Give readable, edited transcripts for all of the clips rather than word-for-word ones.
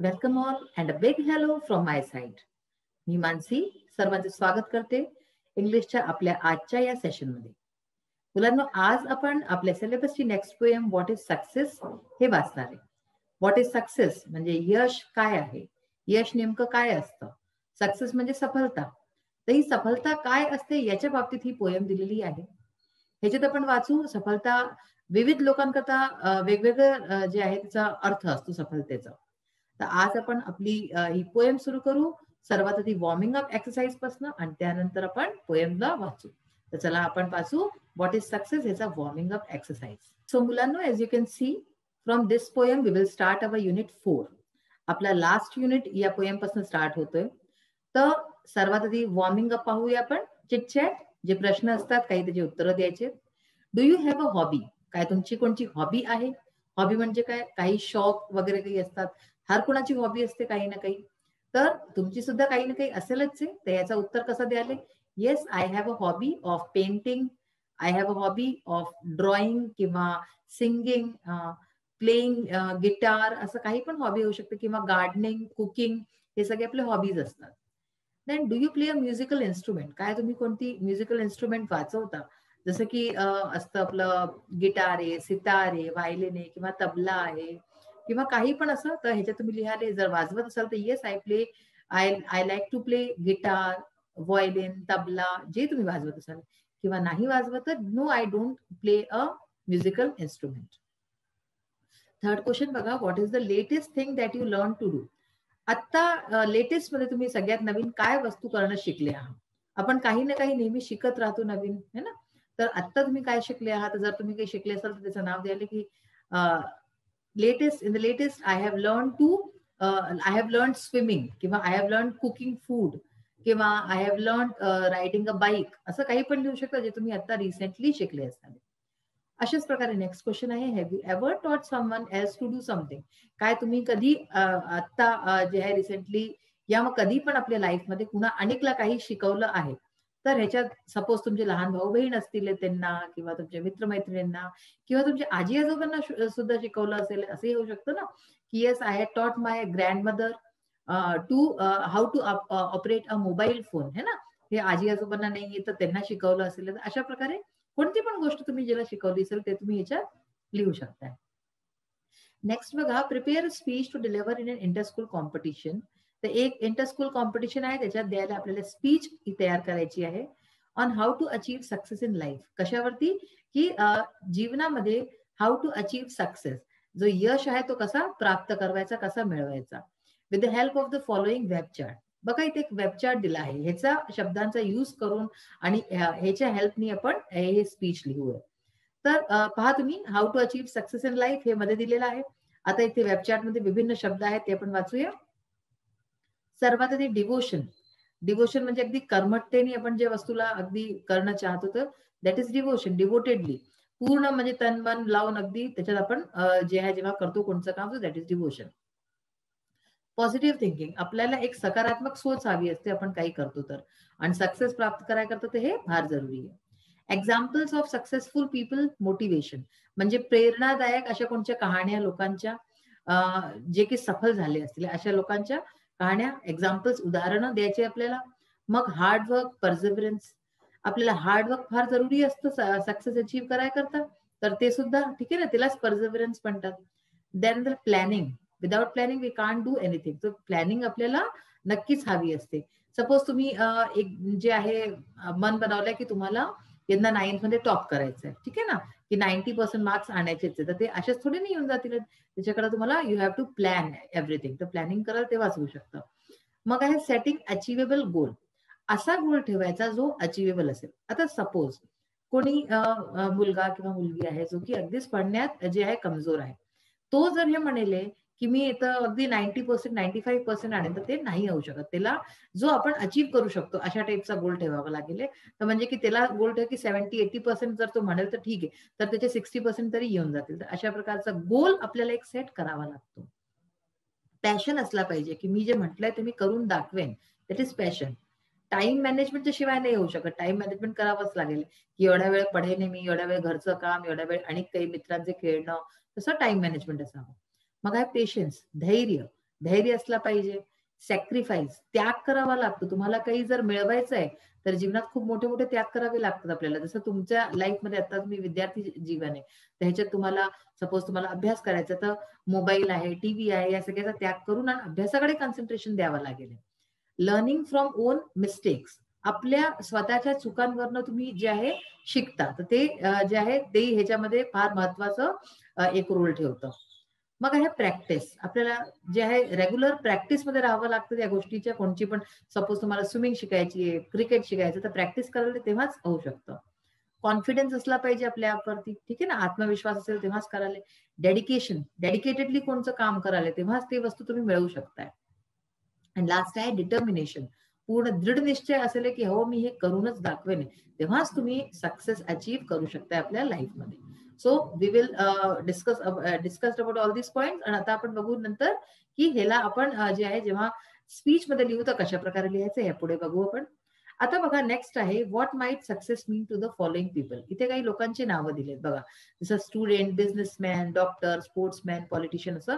Welcome all and a big hello from my side. मी मानसी सर्वांचे स्वागत करते इंग्लिशच्या आपल्या आजच्या या सेशनमध्ये. मुलांनो, आज आपण आपल्या सिलेबसची next poem what is success हे वाचणार आहे. व्हॉट इज सक्सेस म्हणजे यश काय आहे, यश नेमकं काय असतं, सक्सेस म्हणजे सफलता. तर ही सफलता काय असते याच्या बाबतीत ही पोएम दिलेली आहे. ह्याच्यात आपण वाचू सफलता विविध लोकांकरता वेगवेगळं जे आहे त्याचा अर्थ असतो सफलतेचा. तर आज आपण आपली ही पोएम सुरू करू. सर्वात आधी वॉर्मिंग अप एक्सरसाइज पासून आणि त्यानंतर आपण पोएमला वाचू. तर चला आपण वाचू व्हॉट इज सक्सेस याचा वॉर्मिंग अप एक्सरसाइज. सो मुलांनो, as you can see from this poem we will start our unit 4. आपला लास्ट युनिट या पोएम पासून स्टार्ट होतोय. तर सर्वात आधी वॉर्मिंग अप पाहूया आपण. चिटचॅट, जे प्रश्न असतात काही त्याची उत्तरं द्यायचे. Do you have a hobby? काय तुमची कोणती हॉबी आहे? हॉबी म्हणजे काय? काही शौक वगैरे काही असतात. हर कोणाची हॉबी असते काही ना काही. तर तुमची सुद्धा काही ना काही असेलच आहे. तर याचा उत्तर कसं द्याल? Yes, I have a hobby of painting, I have a hobby of drawing किंवा सिंगिंग, प्लेइंग गिटार, असं काही पण हॉबी होऊ शकते, किंवा गार्डनिंग, कुकिंग, हे सगळे आपले हॉबीज असतात. Then do you play a musical instrument? काय तुम्ही कोणती म्युझिकल इन्स्ट्रुमेंट वाजवता? जसं की असतं आपलं गिटार आहे, सितार आहे, व्हायलिन आहे किंवा तबला आहे किंवा काही पण असं. तर ह्याच्यात तुम्ही लिहाले, जर वाजवत असाल तर yes I like to play guitar, violin, tabla, जे तुम्ही वाजवत असाल. किंवा नाही वाजवत तर no, I don't play a musical instrument. Third question बघा. What is the latest thing that you learn to do? आता लेटेस्ट मध्ये तुम्ही सगळ्यात नवीन काय वस्तू करणं शिकले आहात? आपण काही ना काही नेहमी शिकत राहतो नवीन, है ना? तर आता तुम्ही काय शिकले आहात? जर तुम्ही काही शिकले असाल तर त्याचं नाव द्यायला की in the latest I have learn swimming, किंवा I have learn cooking food, किंवा I have learn riding a bike. असं काही पण लिहू शकता जे तुम्ही आता रिसेंटली शिकले असताल. अशाच प्रकारे नेक्स्ट क्वेश्चन आहे, have you ever taught someone else to do something? काय तुम्ही कधी आता जे आहे रिसेंटली या मग कधी पण आपल्या लाईफमध्ये कुणा अनेकला काही शिकवलं आहे? तर ह्याच्यात सपोज तुमचे लहान भाऊ बहीण असतील त्यांना, किंवा तुमच्या मित्रमैत्रिणींना, किंवा तुमच्या आजी आजोबांना सुद्धा शिकवलं असेल, असंही होऊ शकतं ना, की yes I had taught my grandmother to how to operate a mobile phone, है ना? हे आजी आजोबांना नाही येत तर त्यांना शिकवलं असेल. तर अशा प्रकारे कोणती पण गोष्ट तुम्ही ज्याला शिकवली असेल ते तुम्ही ह्याच्यात लिहू शकता. नेक्स्ट बघा. Prepare a speech to deliver in an inter school competition. तर एक इंटर स्कूल कॉम्पिटिशन आहे, त्याच्यात द्यायला आपल्याला स्पीच तयार करायची आहे. On how to achieve success in life. कशावरती? की जीवनामध्ये हाऊ टू अचीव्ह सक्सेस, जो यश आहे तो कसा प्राप्त करायचा, कसा मिळवायचा, with the help of the following web chart. बघा इथे एक वेब चार्ट दिला आहे, ह्याचा शब्दांचा यूज करून आणि ह्याच्या हेल्पनी आपण हे स्पीच लिहूया. तर पहा तुम्ही, how to achieve success in life हे मध्ये दिलेलं आहे. आता इथे वेब चार्ट मध्ये विभिन्न शब्द आहेत, ते आपण वाचूया. सर्वात आधी डिवोशन. डिवोशन म्हणजे अगदी कर्मठतेने आपण जे वस्तूला अगदी करणं चाहत होतं, दॅट इज डिवोशन. डिवोटेडली, पूर्ण म्हणजे तन मन लावून अगदी त्याच्यात आपण जे आहे जेव्हा करतो कोणतं काम, that is devotion. Positive thinking, आपल्याला एक सकारात्मक सोच हवी असते आपण काही करतो तर, आणि सक्सेस प्राप्त करायला करतो तर हे फार जरुरी आहे. Examples of successful people, motivation म्हणजे प्रेरणादायक अशा कोणत्या कहाण्या लोकांच्या जे की सफल झाले असतील अशा लोकांच्या कहाण्या, एक्झाम्पल्स, उदाहरणं द्यायचे आपल्याला. मग हार्डवर्क, पर्झिव्हरन्स, आपल्याला हार्डवर्क फार जरुरी असतं सक्सेस अचीव्ह करायला करता, तर ते सुद्धा ठीक आहे ना, त्यालाच पर्झिव्हरन्स म्हणतात. Then the planning, without planning we can't do anything. तर प्लॅनिंग आपल्याला नक्कीच हवी असते. सपोज तुम्ही एक जे आहे मन बनवलंय की तुम्हाला यंदा 9th मध्ये टॉप करायचंय, ठीक आहे ना, की 90% मार्क्स आणायचेच, तर ते असेच थोडे नाही येऊन जातील. त्याच्याकडे तुम्हाला you have to plan everything. तर प्लॅनिंग कराल तेव्हाच होऊ शकतं. मग आहे सेटिंग अचिव्हेबल गोल. असा गोल ठेवायचा जो अचिव्हेबल असेल. आता सपोज कोणी मुलगा किंवा मुलगी आहे जो की अगदीच पडण्यात जे आहे कमजोर आहे, तो जर हे म्हणेले की मी इथं अगदी 90%, 95% आणेल, तर ते नाही होऊ शकत. त्याला जो आपण अचीव्ह करू शकतो अशा टाईपचा गोल ठेवावा लागेल. तर म्हणजे की त्याला गोल ठेव की 70-80% जर तो म्हणेल तर ठीक आहे, तर त्याचे 60% तरी येऊन जातील. तर अशा प्रकारचा गोल आपल्याला एक सेट करावा लागतो. पॅशन असला पाहिजे की मी जे म्हटलंय ते मी करून दाखवेन, दॅट इज पॅशन. टाइम मॅनेजमेंटच्या शिवाय नाही होऊ शकत. टाइम मॅनेजमेंट करावंच लागेल, की एवढ्या वेळ पढेन मी, एवढ्या वेळ घरचं काम, एवढ्या वेळ आणि काही मित्रांचे खेळणं, तसं टाइम मॅनेजमेंट असावं. मग आहे पेशन्स, धैर्य. धैर्य असला पाहिजे, सॅक्रिफाईस, त्याग करावा लागतो. तुम्हाला काही जर मिळवायचं आहे तर जीवनात खूप मोठे मोठे त्याग करावे लागतात आपल्याला. जसं तुमच्या लाईफमध्ये आता तुम्ही विद्यार्थी जीवन आहे, तर ह्याच्यात तुम्हाला सपोज तुम्हाला अभ्यास करायचा तर मोबाईल आहे, टीव्ही आहे, या सगळ्याचा त्याग करून अभ्यासाकडे कॉन्सन्ट्रेशन द्यावं लागेल. लर्निंग फ्रॉम ओन मिस्टेक्स, आपल्या स्वतःच्या चुकांवरनं तुम्ही जे आहे शिकता, तर ते जे आहे ते ह्याच्यामध्ये फार महत्वाचं एक रोल ठेवतं. मग आहे प्रॅक्टिस, आपल्याला जे आहे रेग्युलर प्रॅक्टिसमध्ये राहावं लागतं त्या गोष्टीच्या. कोणची पण सपोज तुम्हाला स्विमिंग शिकायची आहे, क्रिकेट शिकायचं, तर प्रॅक्टिस करायला तेव्हाच होऊ शकतं. कॉन्फिडन्स असला पाहिजे आपल्या आपवरती, ठीक आहे ना, आत्मविश्वास असेल तेव्हाच करायला. डेडिकेशन, डेडिकेटेडली कोणतं काम करायला तेव्हाच ते वस्तू तुम्ही मिळवू शकताय. आणि लास्ट आहे डिटर्मिनेशन, पूर्ण दृढ निश्चय असेल की हो मी हे करूनच दाखवेन, तेव्हाच तुम्ही सक्सेस अचीव्ह करू शकता आपल्या लाईफमध्ये. So we will discuss about all this point. आणि आता आपण बघू नंतर की ह्याला आपण जे आहे जेव्हा स्पीच मध्ये लिहू तर कशा प्रकारे लिहायचं हे पुढे बघू आपण. आता बघा नेक्स्ट आहे what might success mean to the following people. इथे काही लोकांची नावं दिलेत बघा, जसं student, businessman, doctor, sportsman, politician, असं.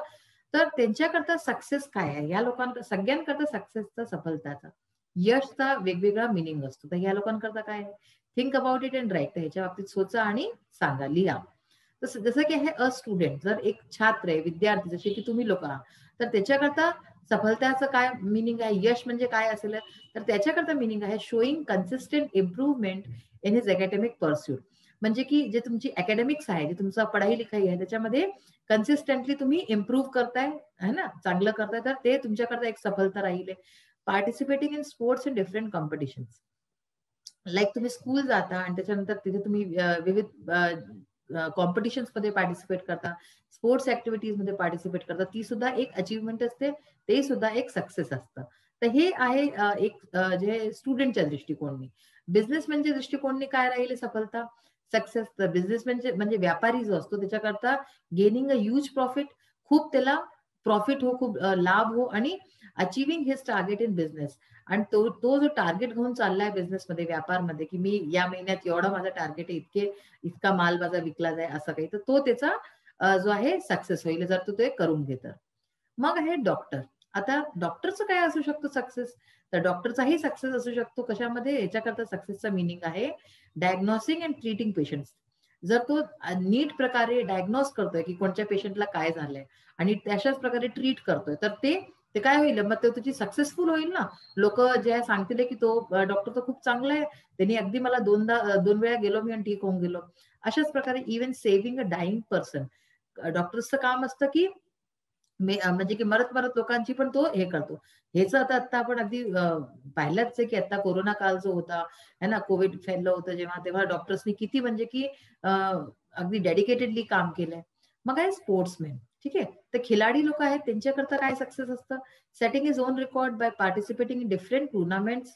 तर त्यांच्याकरता सक्सेस काय आहे, या लोकांना सगळ्यांकरता सक्सेसचा, सफलताचा, यशचा वेगवेगळा मिनिंग असतो. तर या लोकांकरता काय आहे, think about it and write. तर ह्याच्या बाबतीत सोचा आणि सांगा, लिहा. जसं की आहे अ स्टुडंट, जर एक छात्र आहे, विद्यार्थी जसे की तुम्ही लोक आहात, तर त्याच्याकरता सफलताचं काय मिनिंग आहे, यश म्हणजे काय असेल, तर त्याच्याकरता मिनिंग आहे showing consistent improvement in his academic pursuit. म्हणजे की जे तुमची अकॅडमिक्स आहे, जे तुमचा पढाई लिखाई आहे, त्याच्यामध्ये कन्सिस्टंटली तुम्ही इम्प्रूव्ह करताय, है ना, चांगलं करताय, तर ते तुमच्याकरता एक सफलता राहील. Participating in sports in different competitions, like तुम्ही स्कूल जाता आणि त्याच्यानंतर तिथे तुम्ही विविध कॉम्पिटिशन्स मध्ये पार्टिसिपेट करता, स्पोर्ट्स ऍक्टिव्हिटीज मध्ये पार्टिसिपेट करता, ती सुद्धा एक अचीवमेंट असते, ते सुद्धा एक सक्सेस असतं. तर हे आहे एक जे स्टुडंटच्या दृष्टिकोननी. बिझनेसमॅनच्या दृष्टिकोननी काय राहील सफलता, सक्सेस. तर बिझनेस म्हणजे व्यापारी जो असतो त्याच्याकरता गेनिंग अ ह्यूज प्रॉफिट, खूप त्याला प्रॉफिट हो, खूप लाभ हो, आणि achieving his target in business. आणि तो जो टार्गेट घेऊन चाललाय बिझनेसमध्ये, व्यापारमध्ये, की मी या महिन्यात एवढा माझा टार्गेट आहे, इतका माल माझा विकला जाय, असं काही, तर तो त्याचा जो आहे सक्सेस होईल जर तो ते करून घेत. मग आहे डॉक्टर. आता डॉक्टरचं काय असू शकतो सक्सेस, तर डॉक्टरचाही सक्सेस असू शकतो कशामध्ये, याच्याकरता सक्सेसचा मिनिंग आहे डायग्नोसिंग अँड ट्रीटिंग पेशंट्स. जर तो नीट प्रकारे डायग्नोस करतोय की कोणत्या पेशंटला काय झालंय आणि तशाच प्रकारे ट्रीट करतोय, तर ते काय होईल, मग ते त्याची सक्सेसफुल होईल ना. लोक जे सांगतील की तो डॉक्टर तर खूप चांगला आहे, त्यांनी अगदी मला 2 वेळा गेलो मी आणि ठीक होऊन गेलो. अशाच प्रकारे इव्हन सेव्हिंग अ डाईंग पर्सन, डॉक्टरचं काम असतं की म्हणजे की मरत मरत लोकांची पण तो हे करतो. हेच आता आपण अगदी पाहिलंच आहे की आता कोरोना काळ जो होता है ना, कोविड फैललं होतं जेव्हा, तेव्हा डॉक्टर्सनी किती म्हणजे की अगदी डेडिकेटेडली काम केलंय. मग आहे स्पोर्ट्समॅन, ठीक आहे. तर खिलाडी लोक आहेत, त्यांच्याकरता काय सक्सेस असतं, setting is on record by participating in different tournaments.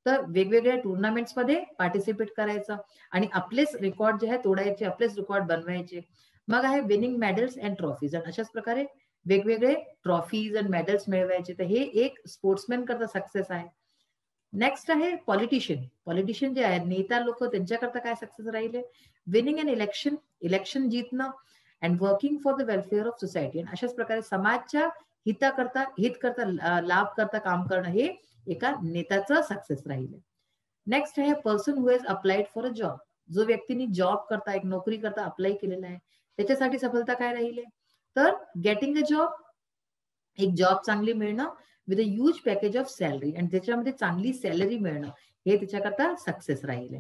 तर वेगवेगळ्या टुर्नामेंट्स मध्ये पार्टिसिपेट करायचं आणि आपलेच रेकॉर्ड जे आहे तोडायचे, आपलेच रेकॉर्ड बनवायचे. मग आहे विनिंग मेडल्स अँड ट्रॉफीज, आणि अशाच प्रकारे वेगवेगळे ट्रॉफीज अँड मेडल्स मिळवायचे. तर हे एक स्पोर्ट्समॅन करता सक्सेस आहे. नेक्स्ट आहे पॉलिटिशियन. पॉलिटिशियन जे आहेत, नेता लोक, त्यांच्याकरता काय सक्सेस राहिले, विनिंग अन इलेक्शन, इलेक्शन जितणं, and working for the welfare of society. आणि अशाच प्रकारे समाजच्या हित करता लाभ करता काम करणं, हे एका नेत्याचं सक्सेस राहिले. नेक्स्ट आहे person who has applied for a job. जो व्यक्तीने जॉब करता, एक नोकरी करता अप्लाय केलेला आहे, त्याच्यासाठी सफलता काय राहिले, तर गेटिंग अ जॉब, एक जॉब चांगली मिळणं with a huge package of salary, आणि त्याच्यामध्ये चांगली सॅलरी मिळणं, हे त्याच्याकरता सक्सेस राहिले.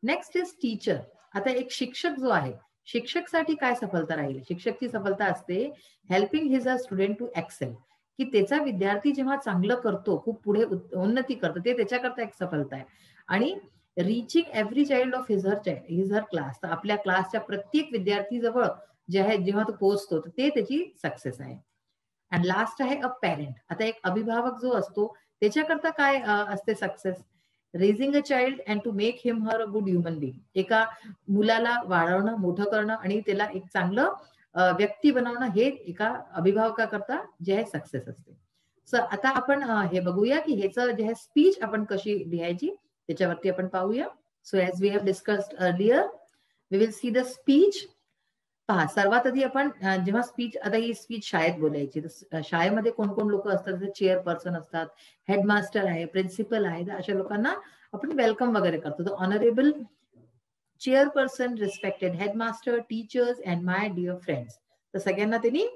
Next is teacher. आता एक शिक्षक जो आहे, शिक्षकसाठी काय सफलता राहील, शिक्षकची सफलता असते helping his a student to excel, की त्याचा विद्यार्थी जेव्हा चांगलं करतो, खूप पुढे उन्नती करतो, ते त्याच्याकरता एक सफलता आहे. आणि reaching every child of his her class, तर आपल्या क्लासच्या प्रत्येक विद्यार्थी जवळ जे आहे जेव्हा तो पोहोचतो, तर ते त्याची सक्सेस आहे. अँड लास्ट आहे अ पॅरेंट. आता एक अभिभावक जो असतो त्याच्याकरता काय असते success, raising a child and to make him her a good human being. एका मुलाला वाढवणं, मोठं करणं आणि त्याला एक चांगलं व्यक्ती बनवणं, हे एका अभिभावकाकरता जे आहे सक्सेस असते. सर आता आपण हे बघूया की ह्याचं जे आहे स्पीच आपण कशी लिहायची, त्याच्यावरती आपण पाहूया. So as we have discussed earlier, we will see the speech. पहा, सर्वात आधी आपण जेव्हा स्पीच, आता ही स्पीच शाळेत बोलायची, तर शाळेमध्ये कोण कोण लोक असतात, जसे चेअरपर्सन असतात, हेडमास्टर आहे, प्रिन्सिपल आहे, तर अशा लोकांना आपण वेलकम वगैरे करतो. तर honourable chairperson, respected headmaster, teachers and my dear friends, तर सगळ्यांना त्यांनी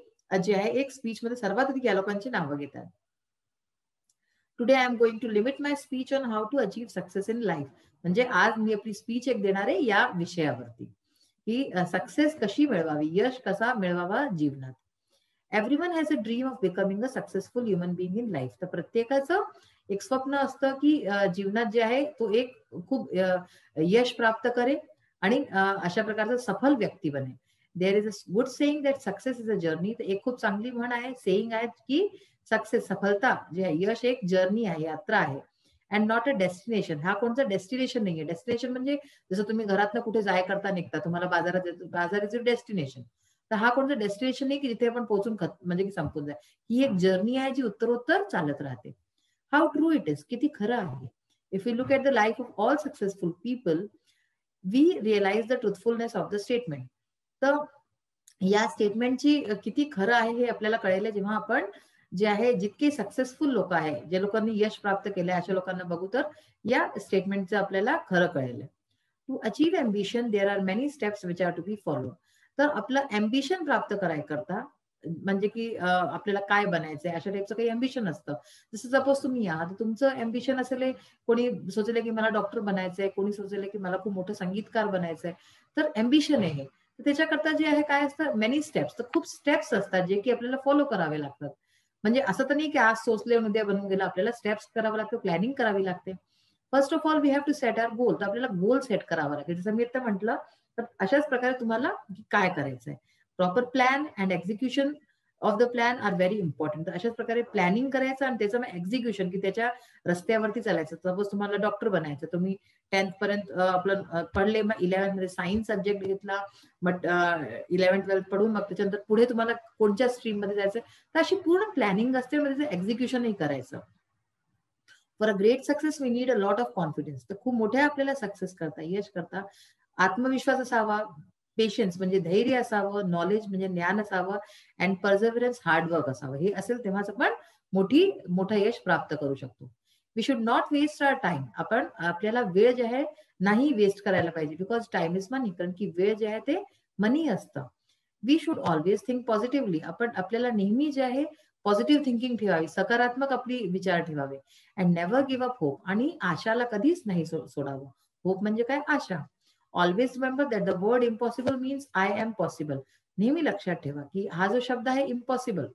जे आहे एक स्पीच मध्ये सर्वात आधी या लोकांची नावं घेतात. Today I am going to limit my speech on how to achieve success in life, म्हणजे आज मी आपली स्पीच एक देणार आहे या विषयावरती, की सक्सेस कशी मिळवावी, यश कसा मिळवावा जीवनात. Everyone has a dream of becoming a successful human being in life. तर प्रत्येकाचं एक स्वप्न असतं की जीवनात जे आहे तो एक खूप यश प्राप्त करे आणि अशा प्रकारचा सफल व्यक्ती बने. There is a good saying that success is a journey. तर एक खूप चांगली म्हण आहे, सेइंग आहे की सक्सेस, सफलता जे आहे, यश एक जर्नी आहे, यात्रा आहे, अँड नॉट अ डेस्टिनेशन. हा कोणता डेस्टिनेशन नाहीये. डेस्टिनेशन म्हणजे जसं तुम्ही घरातनं कुठे जाय करता निघता, तुम्हाला बाजार इज डेस्टिनेशन. तर हा कोणतं डेस्टिनेशन नाही की जिथे आपण पोहोचून म्हणजे की संपून जाय. ही एक जर्नी आहे जी उत्तरोत्तर चालत राहते. हाऊ ट्रू इट इज, किती खरं आहे. If you look at the life of all successful people, we realise the truthfulness of the statement. तर या स्टेटमेंटची किती खरं आहे हे आपल्याला कळेल जेव्हा आपण जे आहे जितके सक्सेसफुल लोक आहे, जे लोकांनी यश प्राप्त केले, अशा लोकांना बघू तर या स्टेटमेंटचं आपल्याला खरं कळेल. To achieve ambition there are many steps which are to be follow. तर आपलं एम्बिशन प्राप्त करायकरता, म्हणजे की आपल्याला काय बनायचंय अशा टाईपचं काही एम्बिशन असतं. जसं सपोज तुम्ही या, तर तुमचं एम्बिशन असेल, कोणी सोचले की मला डॉक्टर बनायचंय, कोणी सोचले की मला खूप मोठं संगीतकार बनायचंय, तर एम्बिशन आहे हे. तर त्याच्याकरता जे आहे काय असतं, मेनी स्टेप्स, तर खूप स्टेप्स असतात जे की आपल्याला फॉलो करावे लागतात. म्हणजे असं तर नाही की आज सोचले उद्या बनून गेलं, आपल्याला स्टेप्स करावं लागतं, प्लॅनिंग करावी लागते. First of all we have to set our goal. तर आपल्याला गोल सेट करावा लागेल. जसं मी आता म्हटलं, तर अशाच प्रकारे तुम्हाला काय करायचंय. Proper plan and execution of the plan are very important. तर अशाच प्रकारे प्लॅनिंग करायचं आणि त्याचं मग एक्झिक्युशन, की त्याच्या रस्त्यावरती चालायचं. सपोज तुम्हाला डॉक्टर बनायचं, तुम्ही 10th पर्यंत आपलं पडले, मग 11th मध्ये सायन्स सब्जेक्ट घेतला, मग 11th-12th पढून मग त्याच्यानंतर पुढे तुम्हाला कोणत्या स्ट्रीम मध्ये जायचं, तर अशी पूर्ण प्लॅनिंग असते, म्हणजे त्याचं एक्झिक्युशनही करायचं. For a great success we need a lot of confidence. तर खूप मोठ्या आपल्याला सक्सेस करता, यश करता आत्मविश्वास असावा, पेशन्स म्हणजे धैर्य असावं, नॉलेज म्हणजे ज्ञान असावं, अँड पर्झर्व्हरन्स हार्डवर्क असावं. हे असेल तेव्हाच आपण मोठं यश प्राप्त करू शकतो. We should not waste our time. आपण आपल्याला वेळ जे आहे नाही वेस्ट करायला पाहिजे, बिकॉज टाइम इज मनी. कारण की वेळ जे आहे ते मनी असतं. We should always think positively. आपण आपल्याला नेहमी जे आहे पॉझिटिव्ह थिंकिंग ठेवावी, सकारात्मक आपली विचार ठेवावे. And never give up hope. आणि आशाला कधीच नाही सोडावं. होप म्हणजे काय, आशा. Always remember that the word impossible means I am possible. नेहमी लक्षात ठेवा की हा जो शब्द आहे इम्पॉसिबल,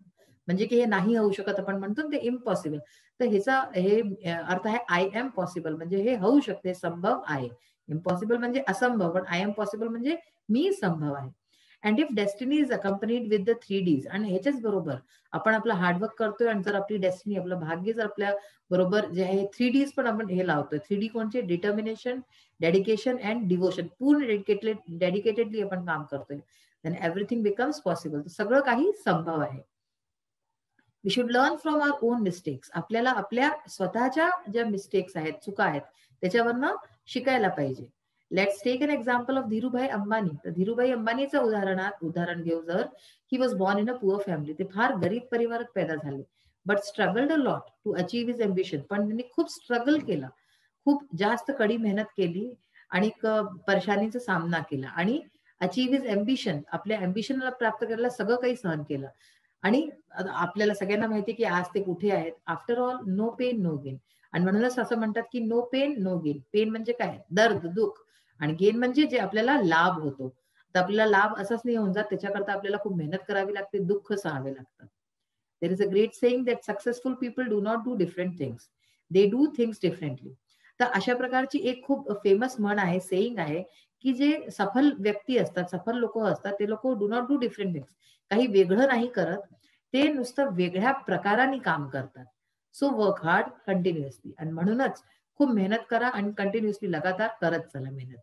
म्हणजे की हे नाही होऊ शकत, आपण म्हणतो ते इम्पॉसिबल. तर ह्याचा हे अर्थ आहे आय एम पॉसिबल, म्हणजे हे होऊ शकते, संभव आहे. इम्पॉसिबल म्हणजे असंभव, पण आय एम पॉसिबल म्हणजे मी संभव आहे. And if destiny is accompanied with the 3 Ds. आणि ह्याच्याच बरोबर आपण आपलं हार्डवर्क करतोय, आणि जर आपली डेस्टिनी, आपलं भाग्य जर आपल्या बरोबर जे आहे 3 Ds पण आपण हे लावतोय. 3D कोणचे, डिटर्मिनेशन, डेडिकेशन अँड डिवोशन. पूर्ण डेडिकेटेडली आपण काम करतोय, देन एव्हरीथिंग बिकम्स पॉसिबल. सगळं काही संभव आहे. We should learn from our own mistakes. आपल्याला आपल्या स्वतःच्या ज्या मिस्टेक्स आहेत, चुका आहेत, त्याच्यावरनं शिकायला पाहिजे. Let's take an example of Dhirubhai Ambani. तर धीरूभाई अंबानीचं उदाहरण घेऊ जर, he was born in a poor family. ते फार गरीब परिवारात पैदा झाले, but struggled a lot to achieve his ambition. पण त्यांनी खूप स्ट्रगल केला, खूप जास्त कडी मेहनत केली, आणि परेशानीचा सामना केला, आणि अचीव हिज एम्बिशन, आपल्या एम्बिशनला प्राप्त करायला सगळं काही सहन केलं. आणि आपल्याला सगळ्यांना माहिती की आज ते कुठे आहेत. After all, no pain no gain. आणि म्हणूनच असं म्हणतात की no pain no gain. Pain म्हणजे काय, दर्द, दुःख, आणि गेन म्हणजे जे आपल्याला लाभ होतो. तर आपल्याला लाभ असाच नाही होऊन जात, त्याच्याकरता आपल्याला खूप मेहनत करावी लागते, दुःख सहावे लागतात. There is a great saying that successful people do not do different things, they do things differently. तर अशा प्रकारची एक खूप फेमस म्हण आहे, सेइंग आहे, की जे सफल व्यक्ती असतात, सफल लोक असतात, ते लोक do not do different things. काही वेगळं नाही करत, ते नुसतं वेगळ्या प्रकाराने काम करतात. So work hard continuously. आणि म्हणूनच खूप मेहनत करा, आणि कंटिन्युअसली लगातार करत चला मेहनत.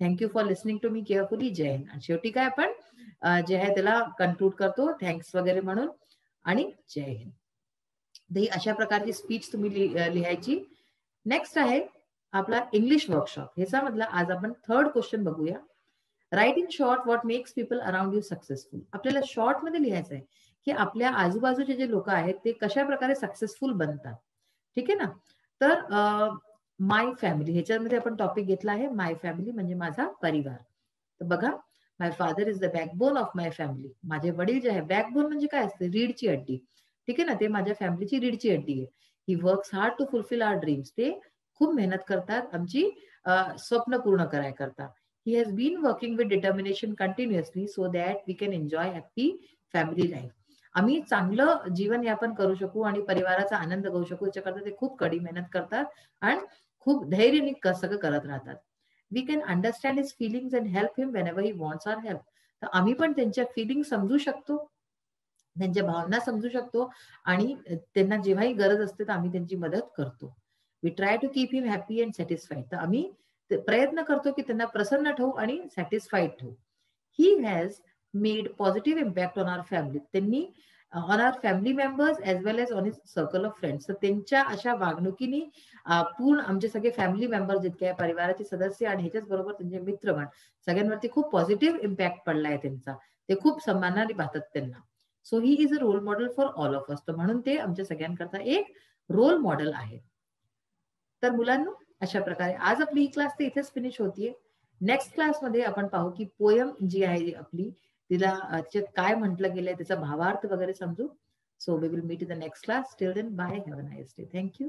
Thank you for listening to me carefully. Jai Hind. आणि शेवटी काय आपण जे आहे त्याला कन्क्लूड करतो, थँक्स वगैरे म्हणून, आणि जय हिंद. तर ही अशा प्रकारची स्पीच तुम्ही लिहायची. नेक्स्ट आहे आपला इंग्लिश वर्कशॉप. ह्याचा मधला आज आपण 3rd क्वेश्चन बघूया. Write in short what makes people around you successful. आपल्याला शॉर्ट मध्ये लिहायचं आहे की आपल्या आजूबाजूचे जे लोक आहेत ते कशा प्रकारे सक्सेसफुल बनतात. ठीक आहे ना. तर माय फॅमिली ह्याच्यामध्ये आपण टॉपिक घेतला आहे माय फॅमिली म्हणजे माझा परिवार. तर बघा, my father is the backbone of my family. माझे वडील जे आहे, बॅकबोन म्हणजे काय असते, रीडची हड्डी. ठीक आहे ना, ते माझ्या फॅमिलीची रीडची हड्डी आहे. He works hard to fulfil our dreams. ते खूप मेहनत करतात आमची स्वप्न पूर्ण कराय करता. He has been working with determination continuously so that we can enjoy happy family life. आम्ही चांगलं जीवन यापन करू शकू आणि परिवाराचा आनंद घेऊ शकू याच्याकरता ते खूप कडी मेहनत करतात आणि खूप धैर्याने सगळं करत राहतात. We can understand his feelings and help him whenever he wants our help. तर आम्ही पण त्यांच्या फीलिंग समजू शकतो, त्यांच्या भावना समजू शकतो आणि त्यांना जेव्हाही गरज असते तर आम्ही त्यांची मदत करतो. We try to keep him happy and satisfied. तर आम्ही प्रयत्न करतो की त्यांना प्रसन्न ठेवू आणि सॅटिस्फाईड ठेवू. He has made positive impact on our family. त्यांनी on our family members as well as on his circle of friends. तर त्यांच्या अशा वागणुकीने पूर्ण आमचे सगळे फॅमिली मेंबर जितके आहे, परिवाराचे सदस्य आणि ह्याच्याच बरोबर त्यांचे मित्रगण सगळ्यांवरती खूप पॉझिटिव्ह इम्पॅक्ट पडलाय त्यांचा. ते खूप सन्मानाने पाहतात त्यांना. So he is a role model for all of us. तर म्हणून ते आमच्या सगळ्यांकरता एक रोल मॉडेल आहे. तर मुलांनो, अशा प्रकारे आज आपली ही क्लास तर इथेच फिनिश होतीये. नेक्स्ट क्लासमध्ये आपण पाहू की पोयम जी आहे आपली तिला त्याच्यात काय म्हटलं गेलंय त्याचा भावार्थ वगैरे समजू. So we will meet in the next class. Till then bye. Have a nice day. Thank you.